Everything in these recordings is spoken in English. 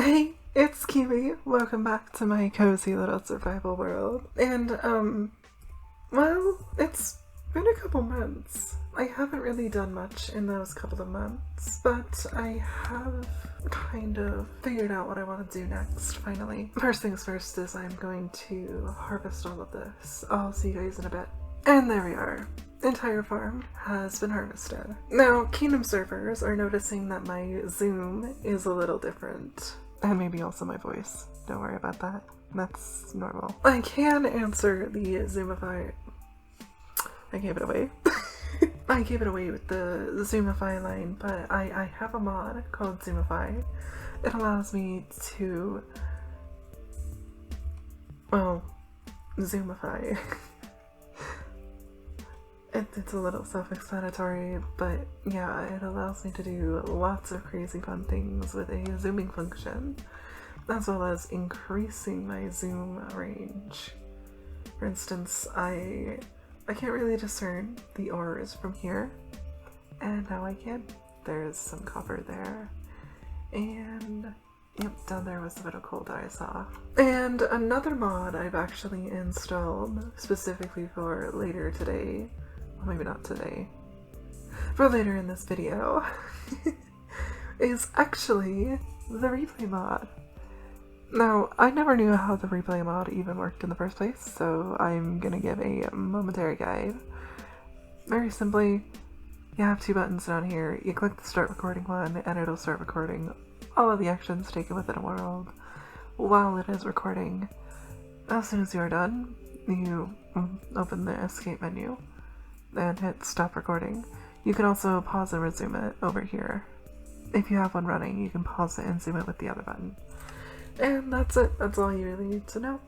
Hey, it's Kiwi. Welcome back to my cozy little survival world. And, well, it's been a couple months. I haven't really done much in those couple of months, but I have kind of figured out what I want to do next, finally. First things first is I'm going to harvest all of this. I'll see you guys in a bit. And there we are. The entire farm has been harvested. Now, Kingdom servers are noticing that my zoom is a little different. And maybe also my voice. Don't worry about that. That's normal. I can answer the Zoomify. I gave it away. I gave it away with the Zoomify line, but I have a mod called Zoomify. It allows me to, well, Zoomify. It's a little self-explanatory, but yeah, it allows me to do lots of crazy fun things with a zooming function, as well as increasing my zoom range. For instance, I can't really discern the ores from here, and now I can. There's some copper there, and yep, down there was a bit of coal that I saw. And another mod I've actually installed specifically for later today, well, maybe not today, for later in this video, is actually the replay mod. Now, I never knew how the replay mod even worked in the first place, so I'm gonna give a momentary guide. Very simply, you have two buttons down here. You click the start recording one, and it'll start recording all of the actions taken within a world while it is recording. As soon as you're done, you open the escape menu and hit stop recording. You can also pause and resume it over here. If you have one running, you can pause it and zoom it with the other button. And that's it. That's all you really need to know.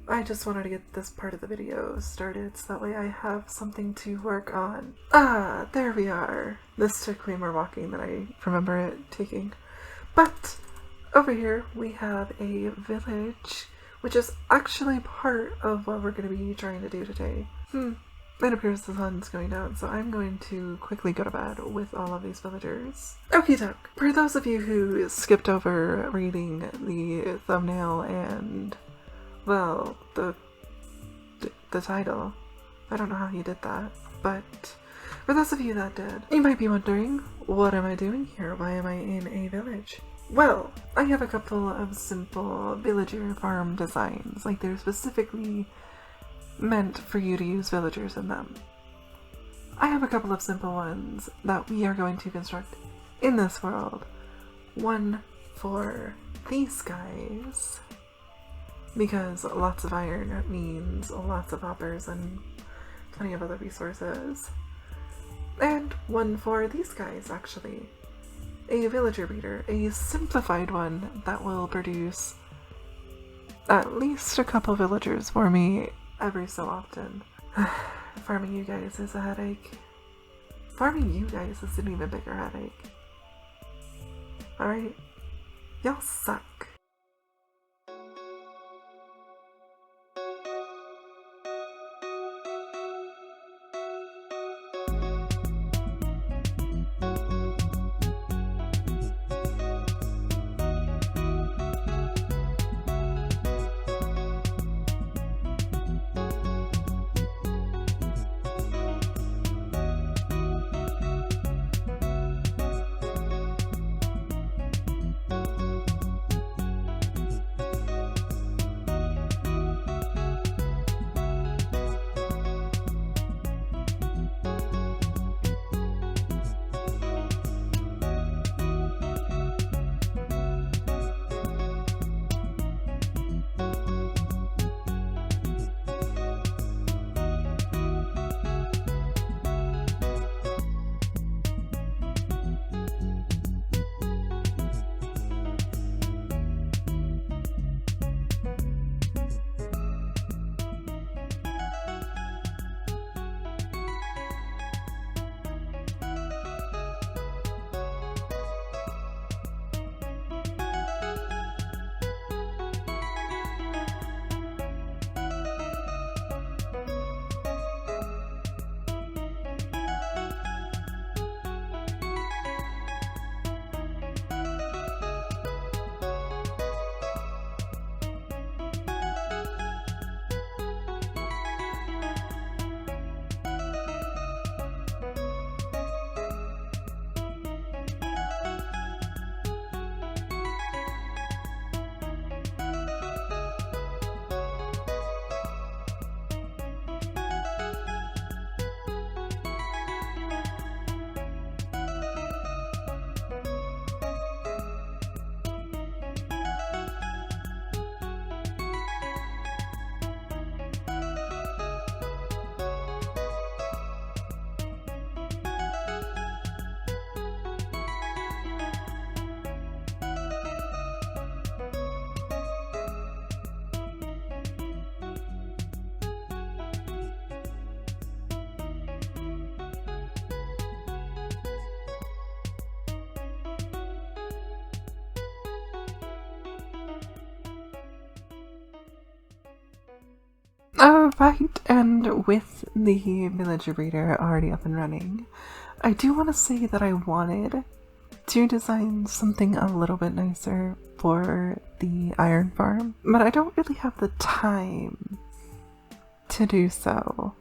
I just wanted to get this part of the video started so that way I have something to work on. Ah, there we are. This took way more walking than I remember it taking. But over here we have a village, which is actually part of what we're going to be trying to do today. It appears the sun's going down, so I'm going to quickly go to bed with all of these villagers. Okie doke. For those of you who skipped over reading the thumbnail and, well, the title, I don't know how you did that, but for those of you that did, you might be wondering, what am I doing here? Why am I in a village? Well, I have a couple of simple villager farm designs, like they're specifically meant for you to use villagers in them. I have a couple of simple ones that we are going to construct in this world. One for these guys, because lots of iron means lots of hoppers and plenty of other resources. And one for these guys, actually. A villager breeder, a simplified one that will produce at least a couple villagers for me every so often. Farming you guys is a headache. Farming you guys is an even bigger headache. Alright? Y'all suck. Right, and with the villager breeder already up and running, I do want to say that I wanted to design something a little bit nicer for the iron farm, but I don't really have the time to do so.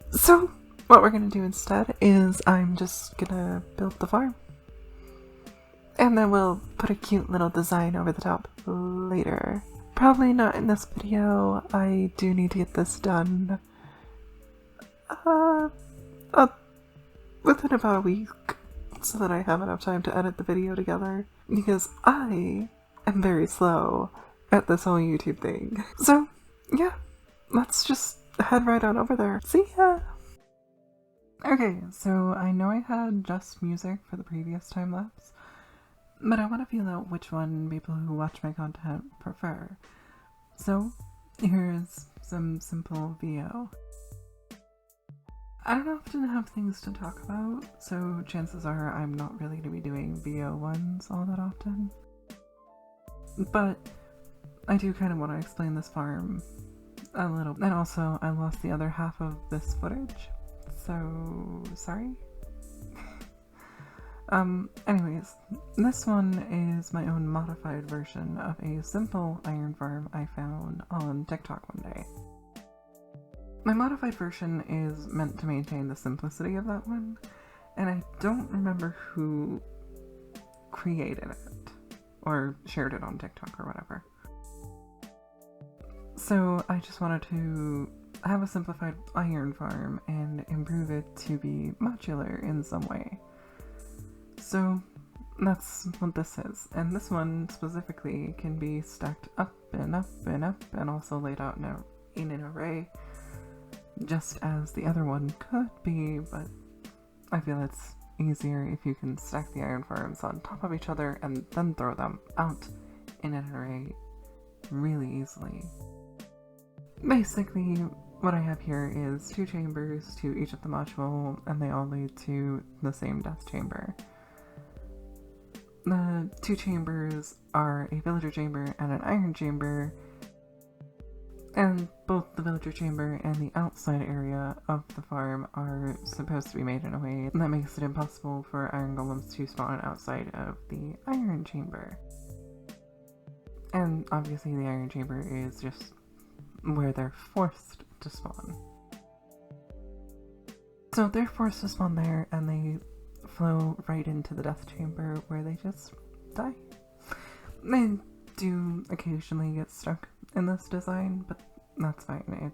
So what we're gonna do instead is I'm just gonna build the farm. And then we'll put a cute little design over the top later. Probably not in this video. I do need to get this done within about a week so that I have enough time to edit the video together, because I am very slow at this whole YouTube thing. So yeah, let's just head right on over there. See ya! Okay, so I know I had just music for the previous time lapse, but I want to feel out which one people who watch my content prefer. So here's some simple VO. I don't often have things to talk about, so chances are I'm not really going to be doing VO ones all that often. But I do kind of want to explain this farm a little. And also, I lost the other half of this footage, so sorry. Anyways, this one is my own modified version of a simple iron farm I found on TikTok one day. My modified version is meant to maintain the simplicity of that one, and I don't remember who created it, or shared it on TikTok or whatever. So I just wanted to have a simplified iron farm and improve it to be modular in some way. So that's what this is, and this one specifically can be stacked up and up and up and also laid out in an array, just as the other one could be, but I feel it's easier if you can stack the iron farms on top of each other and then throw them out in an array really easily. Basically, what I have here is 2 chambers to each of the module, and they all lead to the same death chamber. The 2 chambers are a villager chamber and an iron chamber, and both the villager chamber and the outside area of the farm are supposed to be made in a way that makes it impossible for iron golems to spawn outside of the iron chamber. And obviously the iron chamber is just where they're forced to spawn. So they're forced to spawn there, and they flow right into the death chamber where they just die. They do occasionally get stuck in this design, but that's fine.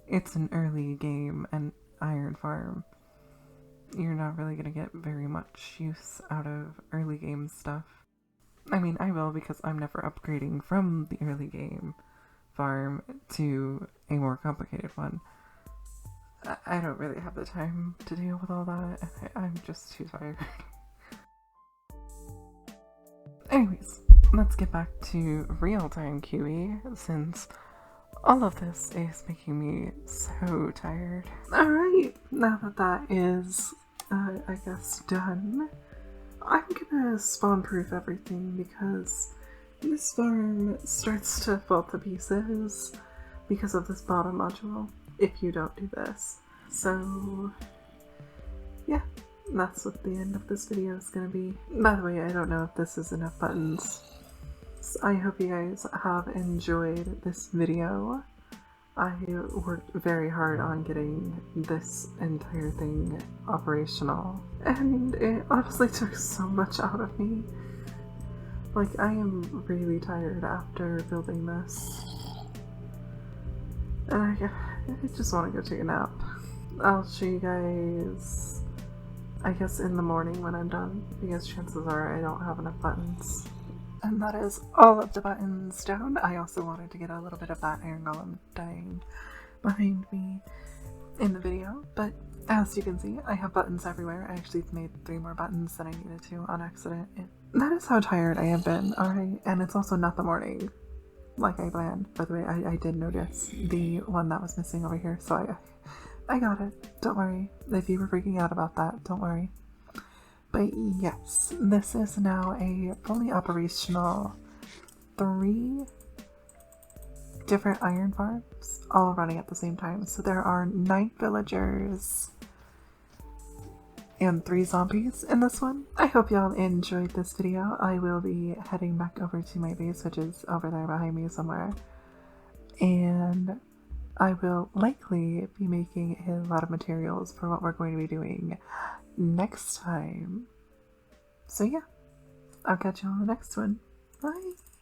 It's an early game and iron farm. You're not really gonna get very much use out of early game stuff. I mean, I will, because I'm never upgrading from the early game farm to a more complicated one. I don't really have the time to deal with all that. I'm just too tired. Anyways, let's get back to real-time QE, since all of this is making me so tired. Alright, now that that is, I guess, done, I'm gonna spawn-proof everything, because this farm starts to fall to pieces because of this bottom module if you don't do this. So yeah, that's what the end of this video is gonna be. By the way, I don't know if this is enough buttons. So I hope you guys have enjoyed this video. I worked very hard on getting this entire thing operational, and it honestly took so much out of me. Like, I am really tired after building this, and I just want to go take a nap. I'll show you guys, I guess, in the morning when I'm done, because chances are I don't have enough buttons. And that is all of the buttons down. I also wanted to get a little bit of that iron golem dying behind me in the video, but as you can see, I have buttons everywhere. I actually made 3 more buttons than I needed to on accident. That is how tired I have been, alright? And it's also not the morning, like I planned. By the way, I did notice the one that was missing over here, so I got it. Don't worry. If you were freaking out about that, don't worry. But yes, this is now a fully operational 3 different iron farms all running at the same time. So there are 9 villagers and 3 zombies in this one. I hope y'all enjoyed this video. I will be heading back over to my base, which is over there behind me somewhere. And I will likely be making a lot of materials for what we're going to be doing next time. So yeah, I'll catch you on the next one. Bye!